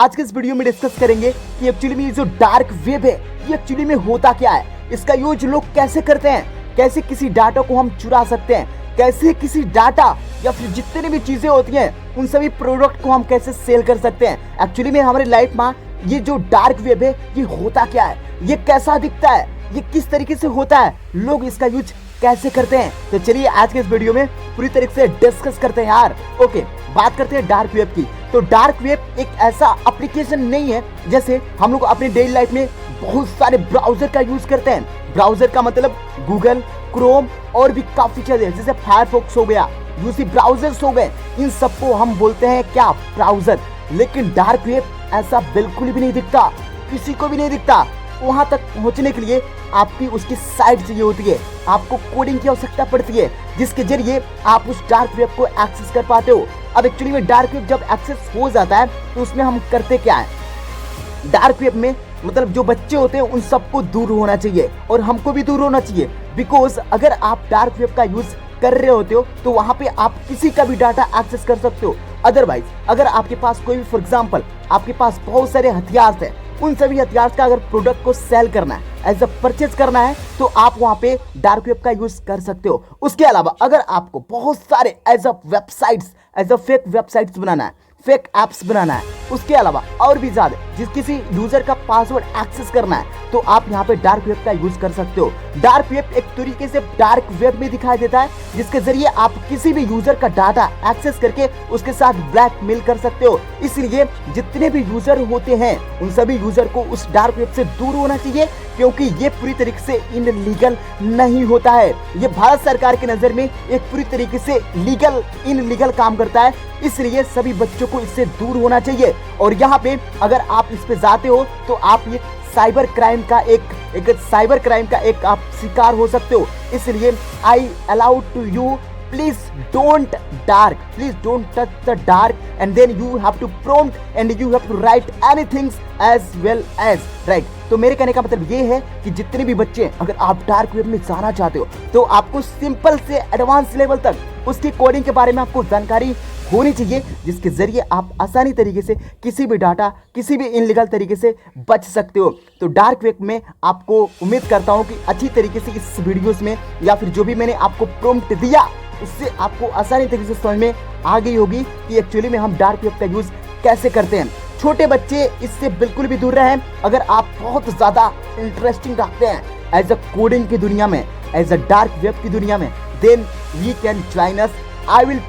आज के इस वीडियो में डिस्कस करेंगे कि एक्चुअली में ये जो डार्क वेब है ये एक्चुअली में होता क्या है, इसका यूज लोग कैसे करते हैं, कैसे किसी डाटा को हम चुरा सकते हैं, कैसे किसी डाटा या फिर जितनी भी चीजें होती हैं उन सभी प्रोडक्ट को हम कैसे सेल कर सकते हैं। एक्चुअली में हमारे लाइफ में ये जो डार्क वेब है ये होता क्या है, ये कैसा दिखता है, ये किस तरीके से होता है, लोग इसका यूज कैसे करते हैं। तो चलिए आज के इस वीडियो में पूरी तरीके से डिस्कस करते हैं यार। ओके, बात करते हैं डार्क वेब की। तो डार्क वेब एक ऐसा एप्लीकेशन नहीं है, जैसे हम लोग अपने डेली लाइफ में बहुत सारे ब्राउजर का यूज करते हैं। ब्राउजर का मतलब गूगल, क्रोम और भी काफी चीजें जैसे फायरफॉक्स हो गया, यूसी ब्राउजर्स हो गए, इन सबको हम बोलते हैं क्या, ब्राउजर। लेकिन डार्क वेब ऐसा बिल्कुल भी नहीं दिखता, किसी को भी नहीं दिखता। वहां तक पहुंचने के लिए आपकी उसकी साइट चाहिए होती है, आपको कोडिंग की आवश्यकता पड़ती है, जिसके जरिए आप उस डार्क वेब को एक्सेस कर पाते हो। अब एक्चुअली में डार्क वेब जब एक्सेस हो जाता है तो उसमें हम करते क्या है, डार्क वेब में मतलब जो बच्चे होते हैं उन सबको दूर होना चाहिए और हमको भी दूर होना चाहिए। बिकॉज अगर आप डार्क वेब का यूज कर रहे होते हो तो वहां पे आप किसी का भी डाटा एक्सेस कर सकते हो। अदरवाइज अगर आपके पास कोई भी, फॉर एग्जांपल आपके पास बहुत सारे हथियार हैं, उन सभी हथियार का अगर प्रोडक्ट को सेल करना है, एज अ परचेज करना है, तो आप वहां पे डार्क वेब का यूज कर सकते हो। उसके अलावा अगर आपको बहुत सारे as a websites, as a fake websites बनाना है, फेक एप्स बनाना है, उसके अलावा और भी ज्यादा जिस किसी यूजर का पासवर्ड एक्सेस करना है, तो आप यहाँ पे डार्क वेब का यूज कर सकते हो। डार्क वेब एक तरीके से डार्क वेब में दिखाई देता है, जिसके जरिए आप किसी भी यूजर का डाटा एक्सेस करके उसके साथ ब्लैकमेल कर सकते हो। इसलिए जितने भी यूजर होते हैं उन सभी यूजर को उस डार्क वेब से दूर होना चाहिए, क्योंकि ये पूरी तरीके से इनलीगल नहीं होता है। ये भारत सरकार की नजर में एक पूरी तरीके से लीगल इनलीगल काम करता है, इसलिए सभी बच्चों को इससे दूर होना चाहिए। और यहाँ पे अगर आप इस पे जाते हो तो आप ये साइबर क्राइम का एक आप शिकार हो सकते हो। इसलिए I allow to you, please don't touch the dark, and then you have to prompt and you have to write anything as well as right। तो मेरे कहने का मतलब ये है कि जितने भी बच्चे अगर आप डार्क वेब में जाना चाहते हो तो आपको सिंपल से एडवांस लेवल तक उसकी कोडिंग के बारे में आपको जानकारी होनी चाहिए, जिसके जरिए आप आसानी तरीके से किसी भी डाटा, किसी भी इनलीगल तरीके से बच सकते हो। तो डार्क वेब में आपको उम्मीद करता हूँ कि अच्छी तरीके से इस वीडियोस में या फिर जो भी मैंने आपको प्रॉम्प्ट दिया उससे आपको आसानी तरीके से समझ में आ गई होगी कि एक्चुअली में हम डार्क वेब का यूज कैसे करते हैं। छोटे बच्चे इससे बिल्कुल भी दूर रहें। अगर आप बहुत ज्यादा इंटरेस्टिंग रखते हैं एज अ कोडिंग की दुनिया में, एज अ डार्क वेब की दुनिया में, then we can join us. I will